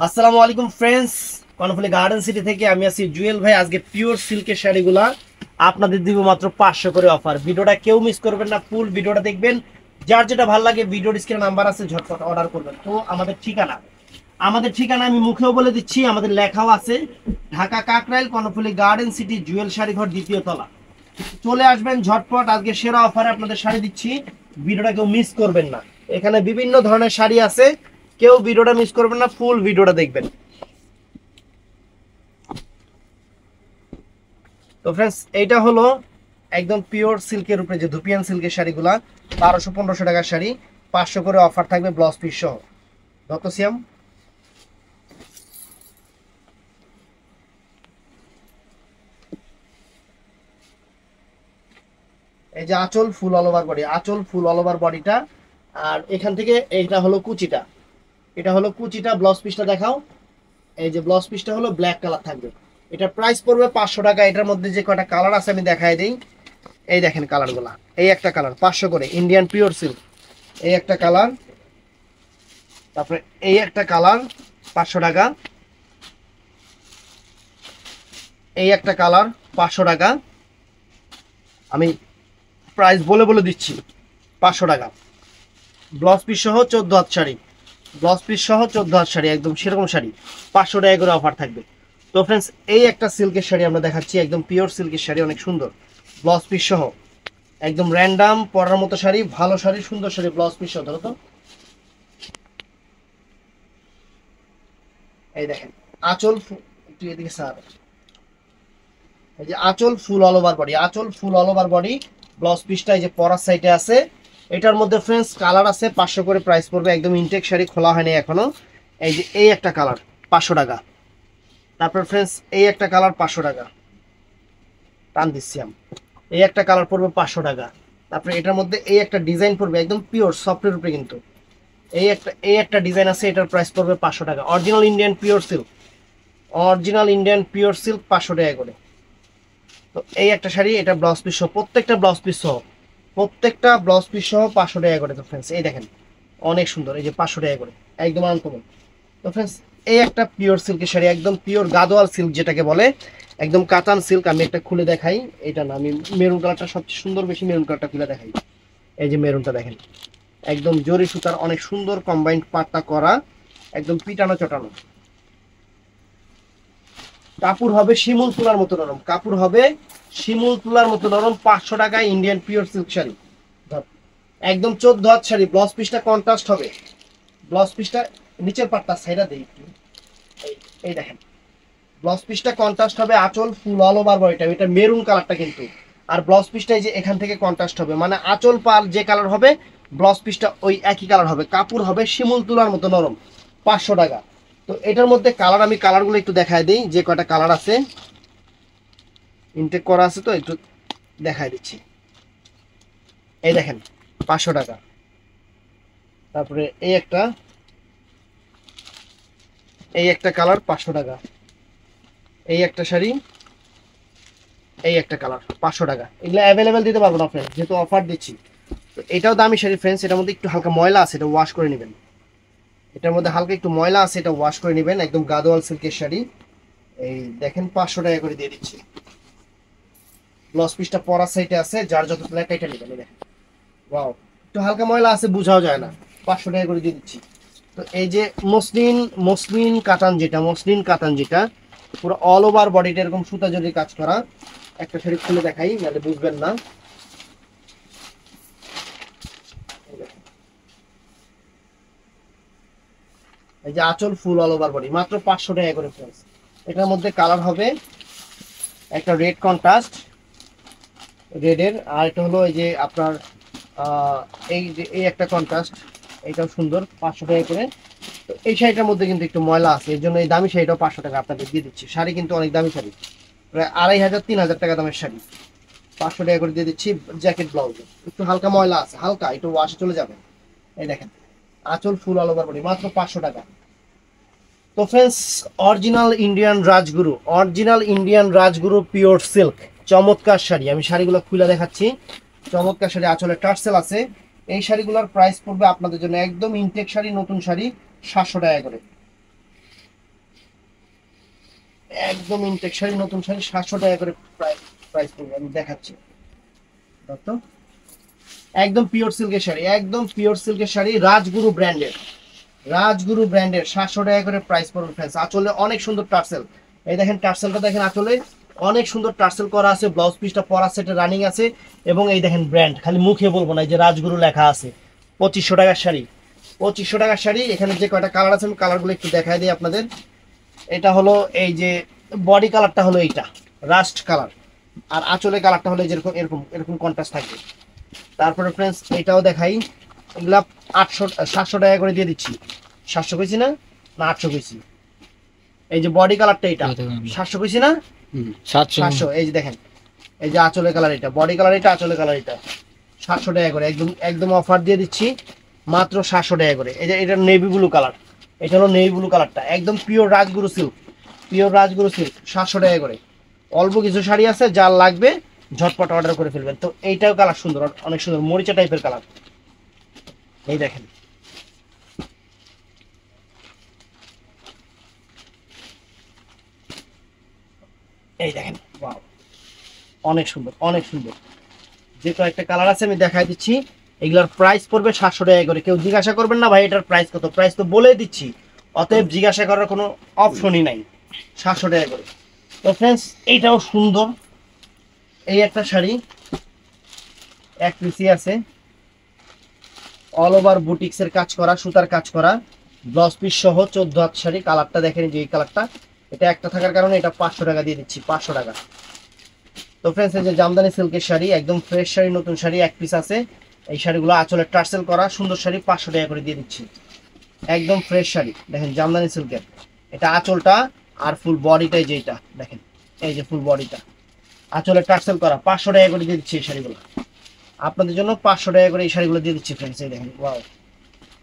আসসালামু আলাইকুম friends, Karnaphuli garden city থেকে আমি আছি জুয়েল ভাই। আজকে পিওর সিল্কের শাড়িগুলা আপনাদের দিব মাত্র 500 করে অফার। ভিডিওটা কেউ মিস করবেন না, ফুল ভিডিওটা দেখবেন। যার যেটা ভালো লাগে ভিডিওর স্ক্রিনে নাম্বার আছে, ঝটপট অর্ডার করবেন। তো আমাদের ঠিকানা আমি মুখেও বলে দিচ্ছি, আমাদের লেখাও আছে, ঢাকা কাকরাইল কর্ণফুলী গার্ডেন সিটি জুয়েল শাড়ি ঘর দ্বিতীয় তলা। চলে আসবেন ঝটপট, আজকে সেরা অফারে আপনাদের শাড়ি দিচ্ছি। ভিডিওটা কেউ মিস করবেন না। এখানে বিভিন্ন ধরনের শাড়ি আছে, কেউ ভিডিওটা মিস করবেন না, ফুল ভিডিওটা দেখবেন। তো ফ্রেন্ডস, এইটা হলো একদম পিওর সিল্কের উপরে যে ধুপিয়ান সিল্কের শাড়িগুলা, 1200-1500 টাকার শাড়ি, 500 করে অফার থাকবে ব্লাউজ পিস সহ। যত সিয়াম, এই যে আঁচল ফুল অল ওভার বডি, আঁচল ফুল অল ওভার বডিটা। আর এখান থেকে এইটা হলো কুচিটা, এটা হলো কুচিটা। ব্লাউজ পিসটা দেখাও। এই যে ব্লাউজ পিসটা হলো ব্ল্যাক কালার থাকবে। এটা প্রাইস পড়বে 500 টাকা। এটার মধ্যে যে কয়টা কালার আছে আমি দেখাই দিই। এই দেখেন কালারগুলা, এই একটা কালার 500 করে, ইন্ডিয়ান পিওর সিল্ক। এই একটা কালার, তারপরে এই একটা কালার 500 টাকা। এই একটা কালার 500 টাকা। আমি প্রাইস বলে বলে দিচ্ছি, 500 টাকা। ব্লাউজ পিস সহ 14 হাত শাড়ি, ব্লাউজ পিস সহ 14 হাত শাড়ি, একদম সেরকম শাড়ি 500 টাকা করে অফার থাকবে। তো ফ্রেন্ডস, এই একটা সিল্কের শাড়ি আমরা দেখাচ্ছি, একদম পিওর সিল্কের শাড়ি, অনেক সুন্দর ব্লাউজ পিস সহ, একদম র্যান্ডাম পরার মতো শাড়ি, ভালো শাড়ি, সুন্দর শাড়ি, ব্লাউজ পিস সহ। ধরো তো, এই দেখেন আঁচল একটু এদিকে স্যার, এই যে আঁচল ফুল অল ওভার বডি, আঁচল ফুল অল ওভার বডি। ব্লাউজ পিসটা এই যে পরার সাইডে আছে। এটার মধ্যে ফ্রেন্ডস কালার আছে, 500 করে প্রাইস পড়বে। একদম ইনটেক শাড়ি, খোলা হয়নি এখনো। এই যে এই একটা কালার 500 টাকা। তারপর ফ্রেন্ডস এই একটা কালার 500 টাকা, টান দিচ্ছি আমি। এই একটা কালার পড়বে 500 টাকা। তারপরে এটার মধ্যে এই একটা ডিজাইন পড়বে, একদম পিওর সফটের উপরে কিন্তু। এই একটা ডিজাইন আছে, এটার প্রাইস পড়বে 500 টাকা। Original Indian pure silk, original Indian pure silk 500 টাকা করে। তো এই একটা শাড়ি, এটা ব্লাউজ পিস সহ, প্রত্যেকটা ব্লাউজ পিস সহ, প্রত্যেকটা ব্লাউজ পিস সহ 500 টাকা করে। তো ফ্রেন্ডস এই দেখেন, অনেক সুন্দর, এই যে 500 টাকা করে, একদম আনকমন। তো ফ্রেন্ডস, এই একটা পিওর সিল্কের শাড়ি, একদম পিওর গাদোয়াল সিল্ক যেটাকে বলে, একদম কাতান সিল্ক। আমি একটা খুলে দেখাই, এটা না, আমি মেরুন কালারটা সবচেয়ে সুন্দর, বেশি মেরুন কালারটা খুলে দেখাই। এই যে মেরুনটা দেখেন, একদম জরি সুতার, অনেক সুন্দর কম্বাইন্ড পাটটা করা, একদম পিটানো চটানো। কাপড় হবে শিমুল তুলার মতো নরম, কাপড় হবে শিমুল তুলার মতো নরম। 500 টাকায় ইন্ডিয়ান পিওর সিল্ক শাড়ি, একদম 14 হাত শাড়ি। ব্লাউজ পিসটা কন্ট্রাস্ট হবে, ব্লাউজ পিসটা নিচের পাটটা সাইডা দেই একটু। এই এই দেখেন, ব্লাউজ পিসটা কন্ট্রাস্ট হবে, আঁচল ফুল অল ওভার বডিটা, এটা মেরুন কালারটা কিন্তু। আর ব্লাউজ পিসটা এই যে এখান থেকে কন্ট্রাস্ট হবে, মানে আঁচল পার যে কালার হবে, ব্লাউজ পিসটা ওই একই কালার হবে। কাপড় হবে শিমুল তুলার মতো নরম, 500 টাকা। তো এটার মধ্যে কালার, আমি কালারগুলো একটু দেখায় দিই, যে কয়টা কালার আছে ইনটেক করা আছে, তো একটু দেখায় দিচ্ছি। এই দেখেন 500 টাকা। তারপরে এই একটা কালার 500 টাকা। এই একটা শাড়ি, এই একটা কালার 500 টাকা। এগুলো অ্যাভেলেবেল দিতে পারবো না ফ্রেন্ডস, যেহেতু অফার দিচ্ছি। তো এটাও দামি শাড়ি ফ্রেন্ডস, এটার মধ্যে একটু হালকা ময়লা আছে, এটা ওয়াশ করে নেবেন। এটার মধ্যে হালকা একটু ময়লা আছে, এটা ওয়াশ করে নেবেন। একদম গাদোয়াল সিল্কের শাড়ি, এই দেখেন 500 টাকা করে দিয়ে দিচ্ছি। ব্লাউজ পিসটা পরার সাইডে আছে, যার যত ব্ল্যাক এটা নেবেন। এই দেখেন, ওয়াও, একটু হালকা ময়লা আছে, বোঝাও যায় না, 500 টাকা করে দিয়ে দিচ্ছি। তো এই যে মসলিন, মসলিন কাতান যেটা পুরো অল ওভার বডিটা এরকম সুতা জড়ি কাজ করা। একটা শাড়ি খুলে দেখাই, নাহলে বুঝবেন না। এই যে আঁচল ফুল অল ওভার বডি, মাত্র 500 টাকা করে ফ্রেন্ডস। এটার মধ্যে কালার হবে একটা রেড কন্ট্রাস্ট, রেডের। আর এটা হলো এই যে আপনার এই যে এই একটা কন্ট্রাস্ট, এইটাও সুন্দর, 500 টাকা করে। তো এই শাড়িটার মধ্যে কিন্তু একটু ময়লা আছে, এর জন্য এই দামি শাড়িটাও 500 টাকা আপনাদের দিয়ে দিচ্ছি। শাড়ি কিন্তু অনেক দামি শাড়ি, প্রায় 2500-3000 টাকা দামের শাড়ি, 500 টাকা করে দিয়ে দিচ্ছি। জ্যাকেট ব্লাউজ, একটু হালকা ময়লা আছে, হালকা একটু ওয়াশ চলে যাবে। এই দেখেন আঁচল ফুল অল ওভার বডি, মাত্র 500 টাকা। তো friends, original Indian Rajguru pure silk, চমৎকার শাড়ি। আমি শাড়িগুলো খুলে দেখাচ্ছি, চমৎকার শাড়ি, আঁচলে টার্সেল আছে। এই শাড়িগুলোর প্রাইস পড়বে আপনাদের জন্য, একদম ইনটেক শাড়ি, নতুন শাড়ি, 700 টাকা করে। একদম ইনটেক শাড়ি, নতুন শাড়ি, 700 টাকা করে প্রাইস পড়বে। আমি দেখাচ্ছি তো, একদম পিওর সিল্কের শাড়ি, একদম পিওর সিল্কের শাড়ি, রাজগুরু ব্র্যান্ডের, রাজগুরু ব্র্যান্ডের 700 টাকা করে প্রাইস পড়বে ফ্রেন্ডস। আঁচলে অনেক সুন্দর টার্সেল, এই দেখেন টার্সেলটা দেখেন, আঁচলে অনেক সুন্দর টার্সেল করা আছে, ব্লাউজ পিসটা পরা সেটে রানিং আছে, এবং এই দেখেন ব্র্যান্ড, খালি মুখে বলবো না, এই যে রাজগুরু লেখা আছে। 2500 টাকার শাড়ি, 2500 টাকার শাড়ি। এখানে যে কয়টা কালার আছে আমি কালারগুলো একটু দেখাই দিই আপনাদের। এটা হলো এই যে বডি কালারটা হলো এইটা রাস্ট কালার, আর আঁচলে কালারটা হলো যেরকম এরকম এরকম কন্ট্রাস্ট থাকবে। তারপরে ফ্রেন্ডস এটাও দেখাই, এগুলা 700 টাকা করে দিয়ে দিচ্ছি। 700 কইছি না, না 800 কইছি। এই যে বডি কালারটা এটা 700 কইছি না, 700। এই যে দেখেন, এই যে আঁচলের কালার এটা, বডি কালার এটা, আঁচলের কালার এটা, 700 টাকা করে একদম একদম অফার দিয়ে দিচ্ছি মাত্র 700 টাকা করে। এই যে এটা নেভি ব্লু কালার, এটা হলো নেভি ব্লু কালারটা, একদম pure Rajguru silk, pure Rajguru silk, 700 টাকা করে। অল্প কিছু শাড়ি আছে, যার লাগবে ঝটপট অর্ডার করে ফেলবেন। তো এইটাও কালার সুন্দর, অনেক সুন্দর মরিচা টাইপের কালার। এই দেখেন, এই দেখেন, ওয়াও, অনেক সুন্দর, অনেক সুন্দর। যে কয়েকটা কালার আছে আমি দেখাই দিচ্ছি। এগুলোর প্রাইস পড়বে 700 টাকা করে। কেউ জিজ্ঞাসা করবেন না ভাই এটার প্রাইস কত, প্রাইস তো বলে দিচ্ছি, অতএব জিজ্ঞাসা করার কোনো অপশনই নাই, 700 টাকা করে। তো ফ্রেন্ডস এইটাও সুন্দর, এই একটা শাড়ি, এক পিসি আছে, অল ওভার বুটিক্সের কাজ করা, সুতার কাজ করা, ব্লাউজ পিস সহ 14 হাত শাড়ি। কালারটা দেখেন যে এই কালারটা, এটা একটা থাকার কারণে এটা 500 টাকা দিয়ে দিচ্ছি, 500 টাকা। তো ফ্রেন্ডস এই যে জামদানি সিল্কের শাড়ি, একদম ফ্রেশ শাড়ি, নতুন শাড়ি, এক পিস আছে। এই শাড়িগুলো আঁচলে টার্সেল করা সুন্দর শাড়ি, 500 টাকা করে দিয়ে দিচ্ছি, একদম ফ্রেশ শাড়ি। দেখেন জামদানি সিল্কের, এটা আঁচলটা আর ফুল বডিটাই, যেটা দেখেন এই যে ফুল বডিটা আঁচলে টার্সেল করা, 500 টাকা করে দিয়ে দিচ্ছি এই শাড়িগুলো আপনাদের জন্য, 500 টাকা করে এই শাড়িগুলো দিয়ে দিচ্ছি ফ্রেন্ডস। এই দেখেন, ওয়াও,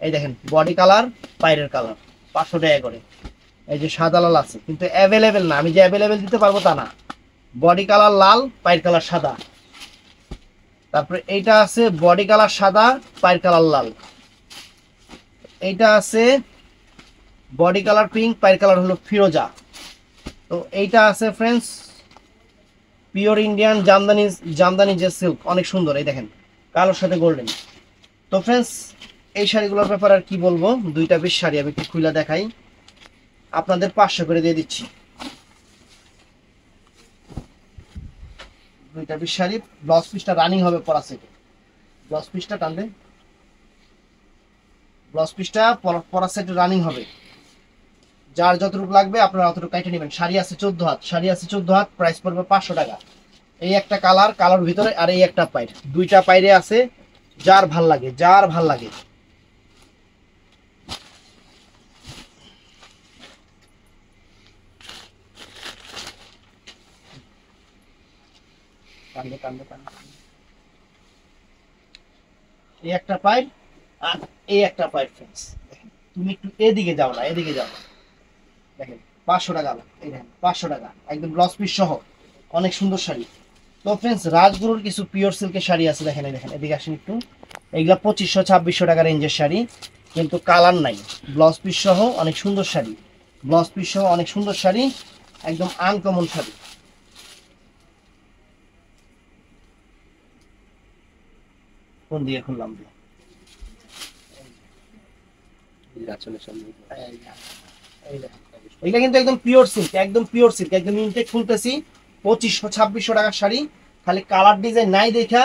এই দেখেন বডি কালার, পায়ের কালার, 500 টাকা করে। এই যে সাদা লাল আছে, কিন্তু অ্যাভেলেবেল না, আমি যে অ্যাভেলেবেল দিতে পারবো তা না। বডি কালার লাল, পায়ের কালার সাদা। তারপরে এইটা আছে বডি কালার সাদা, পায়ের কালার লাল। এইটা আছে বডি কালার পিঙ্ক, পায়ের কালার হলো ফিরোজা। তো এইটা আছে friends pure Indian Jamdani, Jamdani যে সিল্ক, অনেক সুন্দর, এই দেখেন কালোর সাথে গোল্ডেন। তো ফ্রেন্ডস এই শাড়িগুলোর ব্যাপারে আর কি বলবো, দুইটা পিস শাড়ি আমি একটু খুলে দেখাই, আপনাদের 500 করে দিয়ে দিচ্ছি। দুইটা পিস শাড়ি, ব্লাউজ পিসটা রানিং হবে পরা সেটে, ব্লাউজ পিসটা টানবে, ব্লাউজ পিসটা পরা সেটে রানিং হবে। যার যতটুকু লাগবে আপনারা অতটুকু কাইটে নেবেন। শাড়ি আছে 14 হাত, শাড়ি আছে 14 হাত, প্রাইস পড়বে 500 টাকা। এই একটা কালার, কালার ভিতরে, আর এই একটা পাইর, দুইটা পাইরে আছে, যার ভাল লাগে, যার ভাল লাগে। এই একটা পাইর আর এই একটা পাইর ফ্রেন্ডস, তুমি একটু এদিকে যাও না, এদিকে যাও, দেখেন 500 টাকা, এই দেখেন 500 টাকা, একদম ব্লাউজ পিস সহ, অনেক সুন্দর শাড়ি। তো ফ্রেন্ডস রাজগুরুর কিছু পিওর সিল্কের শাড়ি আছে, দেখেন এই দেখেন, এদিকে আসেন একটু। এইগুলা 2500-2600 টাকা রেঞ্জের শাড়ি, কিন্তু কালার নাই, ব্লাউজ পিস সহ অনেক সুন্দর শাড়ি, ব্লাউজ পিস সহ অনেক সুন্দর শাড়ি, একদম আনকমন শাড়ি। কোন দিয়ে খুললাম দিয়ে, এটা কিন্তু একদম পিওর সিল্ক, একদম পিওর সিল্ক, একদম ইনটেক খুলতেছি। 2500-2600 টাকার শাড়ি, খালি কালার ডিজাইন নাই দেখা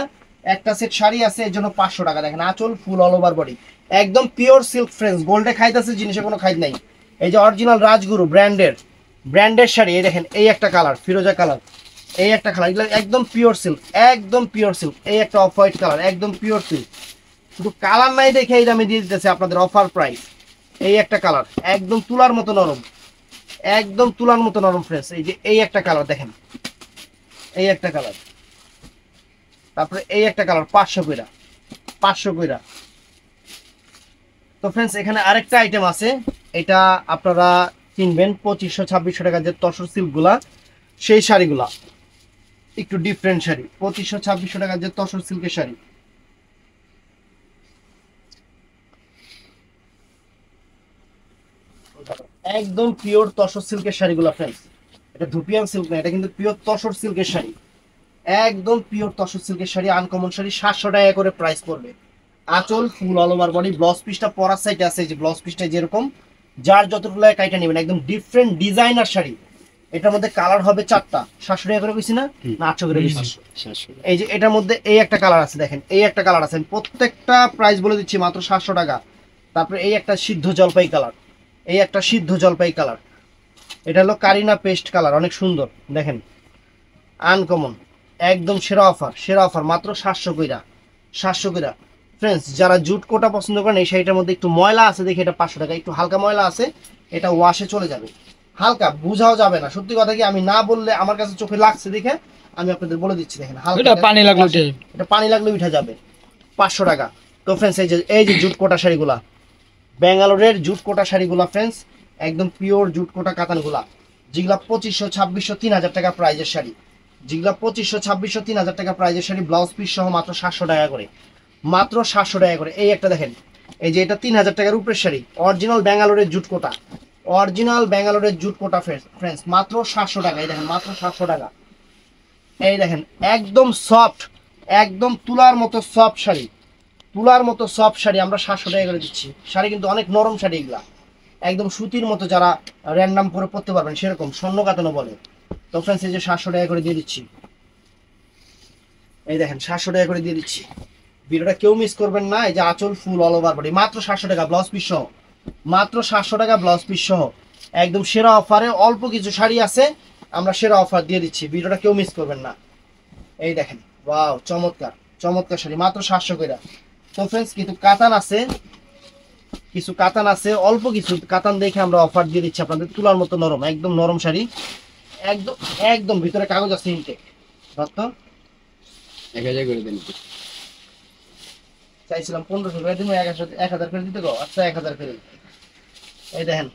একটা সেট শাড়ি আছে, এর জন্য 500 টাকা। দেখেন আঁচল ফুল অল ওভার বডি, একদম পিওর সিল্ক ফ্রেন্ডস, গোল্ডে খাইতেছে, জিনিসে কোনো খাইত নাই। এই যে অরিজিনাল রাজগুরু ব্র্যান্ডের, ব্র্যান্ডের শাড়ি, এই দেখেন এই একটা কালার ফিরোজা কালার, এই একটা কালার, এগুলো একদম পিওর সিল্ক, একদম পিওর সিল্ক। এই একটা অফ হোয়াইট কালার, একদম পিওর সিল্ক, শুধু কালার নাই দেখে এই দামে দিয়ে দিতেছে আপনাদের অফার প্রাইস। এই একটা কালার একদম তুলার মতো নরম, একদম তুলার মতো নরম ফ্রেন্ডস। এই যে এই একটা কালার দেখেন, এই একটা কালার, তারপরে এই একটা কালার, 500 কইরা, 500 কইরা। তো ফ্রেন্ডস এখানে আরেকটা আইটেম আছে, এটা আপনারা কিনবেন 2500-2600 টাকা যে তসর সিল্কগুলা, সেই শাড়িগুলা একটু ডিফারেন্ট শাড়ি, 2500-2600 টাকা যে তসর সিল্কের শাড়ি, একদম পিওর তসর সিল্কের শাড়িগুলো ফ্রেন্ডস, এটা ধুপিয়ান সিল্ক না, এটা কিন্তু পিওর তসর সিল্কের শাড়ি, একদম পিওর তসর সিল্কের শাড়ি, আনকমন শাড়ি। 700 টাকা করে প্রাইস পড়বে। আঁচল ফুল অল ওভার বডি, ব্লাউজ পিসটা পরার সাইডে আছে, যে ব্লাউজ পিসটা যেরকম যার যতগুলো কাইটা নেবেন, একদম ডিফারেন্ট ডিজাইনার শাড়ি। এটার মধ্যে কালার হবে 4টা। 700 টাকা করে বেশি না, না 800 করে বেশি? এই যে এটার মধ্যে এই একটা কালার আছে, দেখেন এই একটা কালার আছে, প্রত্যেকটা প্রাইস বলে দিচ্ছি মাত্র 700 টাকা। তারপরে এই একটা সিদ্ধ জলপাই কালার, এই একটা সিদ্ধ জলপাই কালার, এটা হলো কারিনা পেস্ট কালার, অনেক সুন্দর দেখেন, আনকমন, একদম সেরা অফার, সেরা অফার, মাত্র 700 কইরা, 700 কইরা। ফ্রেন্ডস, যারা জুট কোটা পছন্দ করেন, এই শাড়িটার মধ্যে একটু ময়লা আছে দেখে এটা 500 টাকা, একটু হালকা ময়লা আছে, এটা ওয়াশে চলে যাবে, হালকা বুঝাও যাবে না। সত্যি কথা কি, আমি না বললে আমার কাছে চোখে লাগছে দেখে আমি আপনাদের বলে দিচ্ছি, দেখেন হালকা, এটা পানি লাগলে উঠে যাবে, 500 টাকা। তো ফ্রেন্ডস, এই যে জুট কোটা শাড়িগুলা, ব্যাঙ্গালোরের জুট কোটা শাড়িগুলা ফ্রেন্ডস, একদম পিওর জুট কোটা কাতানগুলা, যেগুলা 2500, 2600, 3000 টাকা প্রাইজের শাড়ি, যেগুলা 2500, 2600, 3000 টাকা প্রাইজের শাড়ি, ব্লাউজ পিস সহ মাত্র 700 টাকা করে, মাত্র 700 টাকা করে। এই একটা দেখেন, এই যে এটা 3000 টাকার উপরের শাড়ি, অরিজিনাল ব্যাঙ্গালোরের জুট কোটা, অরিজিনাল ব্যাঙ্গালোরের জুট কোটা ফ্রেন্ডস, মাত্র 700 টাকা। এই দেখেন মাত্র 700 টাকা। এই দেখেন একদম সফট, একদম তুলার মতো সফট শাড়ি, তুলার মতো সফট শাড়ি আমরা 700 টাকা করে দিচ্ছি। শাড়ি কিন্তু অনেক নরম শাড়ি, এগুলা একদম সুতির মতো, যারা র্যান্ডাম করে পরতে পারবেন সেরকম, স্বর্ণ কাতানো বলে। তো ফ্রেন্ডস, এই যে 700 টাকা করে দিয়ে দিচ্ছি, এই দেখেন 700 টাকা করে দিয়ে দিচ্ছি। ভিডিওটা কেউ মিস করবেন না। এই যে আঁচল ফুল অল ওভার বডি, মাত্র 700 টাকা ব্লাউজ পিস সহ, মাত্র 700 টাকা ব্লাউজ পিস সহ, একদম সেরা অফারে। অল্প কিছু শাড়ি আছে, আমরা সেরা অফার দিয়ে দিচ্ছি, ভিডিওটা কেউ মিস করবেন না। এই দেখেন, ওয়াও, চমৎকার চমৎকার শাড়ি, মাত্র 700 করে। তো ফ্রেন্ডস, কিন্তু কাতান আছে, কিছু কাতান আছে, অল্প কিছু কাতান দেখে আমরা অফার দিয়ে দিচ্ছি আপনাদের, তুলার মতো নরম, একদম নরম শাড়ি, একদম একদম ভিতরে কাগজ আছে ইনটেক। দত্ত 1000 করে দেন, চাইছিলাম 1500 করে দিব, 1000 করে দিতে গো। আচ্ছা 1000 করে। এই দেখেন,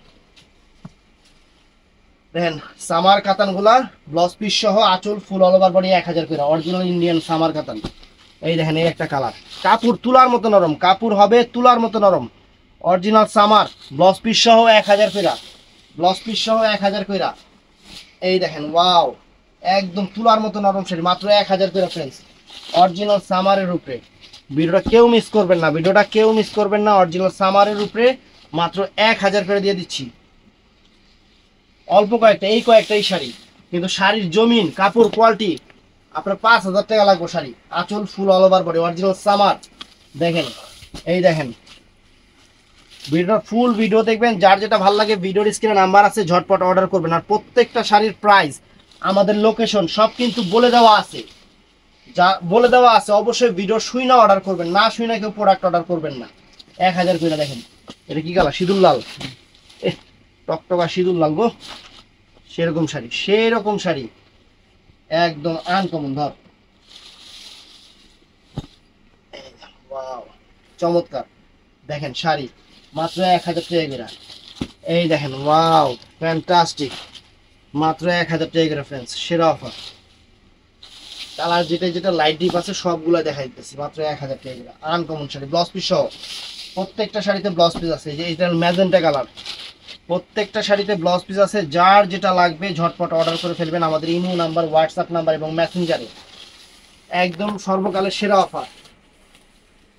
দেখেন সামার কাতানগুলা, ব্লাউজ পিস সহ, আঁচল ফুল অল ওভার বডি 1000 করে, অরিজিনাল ইন্ডিয়ান সামার কাতান। এই দেখেন, এই একটা কালার, কাপড় তুলার মতো নরম, কাপড় হবে তুলার মতো নরম, অরিজিনাল সামার, ব্লাউজ পিস সহ 1000 কইরা, ব্লাউজ পিস সহ 1000 কইরা। এই দেখেন, ওয়াও, একদম তুলার মতো নরম শাড়ি, মাত্র 1000 কইরা ফ্রেন্ডস, অরিজিনাল সামারের উপরে। ভিডিওটা কেউ মিস করবেন না, ভিডিওটা কেউ মিস করবেন না, অরিজিনাল সামারের উপরে মাত্র 1000 করে দিয়ে দিচ্ছি। অল্প কয়েকটা, এই কয়েকটাই শাড়ি, কিন্তু শাড়ির জমিন, কাপড় কোয়ালিটি, আপনার 5000 টাকা লাগবে শাড়ি। আঁচল ফুল all over body, original summer. দেখেন, এই দেখেন, ভিডিও ফুল ভিডিও দেখবেন, যার যেটা ভালো লাগে ভিডিওর স্ক্রিনে নাম্বার আছে, ঝটপট অর্ডার করবেন। আর প্রত্যেকটা শাড়ির প্রাইস, আমাদের লোকেশন সব কিন্তু বলে দেওয়া আছে, যা বলে দেওয়া আছে, অবশ্যই ভিডিও শুই না অর্ডার করবেন, না শুই না কেউ প্রোডাক্ট অর্ডার করবেন না। 1000 করে। দেখেন এটা কি কালার, সিঁদুর লাল, টকটকা সিঁদুর লাল গো, সেরকম শাড়ি, সেরকম শাড়ি, একদম আনকমন। ধর, ওয়াও, চমৎকার। দেখেন শাড়ি, মাত্র 1000 টাকা করে। এই দেখেন, ওয়াও, ফ্যান্টাস্টিক, মাত্র 1000 টাকা করে ফ্রেন্ডস, সেরা অফার। কালার যেটা যেটা লাইট ডিপ আছে সবগুলো দেখাই দিতেছি, মাত্র 1000 টাকা করে। আনকমন শাড়ি, ব্লাউজ পিস সহ, প্রত্যেকটা শাড়িতে ব্লাউজ পিস আছে। যে এটা ম্যাজেন্টা কালার, প্রত্যেকটা শাড়িতে ব্লাউজ পিস আছে। যার যেটা লাগবে ঝটপট অর্ডার করে ফেলবেন আমাদের ইমো নাম্বার, হোয়াটসঅ্যাপ নাম্বার এবং মেসেঞ্জারে। একদম সর্বকালের সেরা অফার,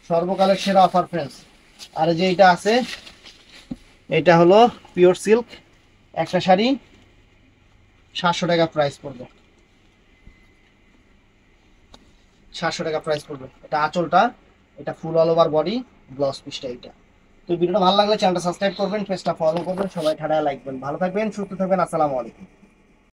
সর্বকালের সেরা অফার ফ্রেন্ডস। আর যে এটা আছে, এটা হলো পিওর সিল্ক, একটা শাড়ি 700 টাকা প্রাইস পড়বে, 700 টাকা প্রাইস পড়বে। এটা আঁচলটা, এটা ফুল অল ওভার বডি, ব্লাউজ পিসটা এইটা। তো ভিডিওটা ভালো লাগলে চ্যানেলটা সাবস্ক্রাইব করবেন, পেজটা ফলো করবেন, সবাই ঠাডা লাইক করবেন। ভালো থাকবেন, সুস্থ থাকবেন, আসসালামু আলাইকুম।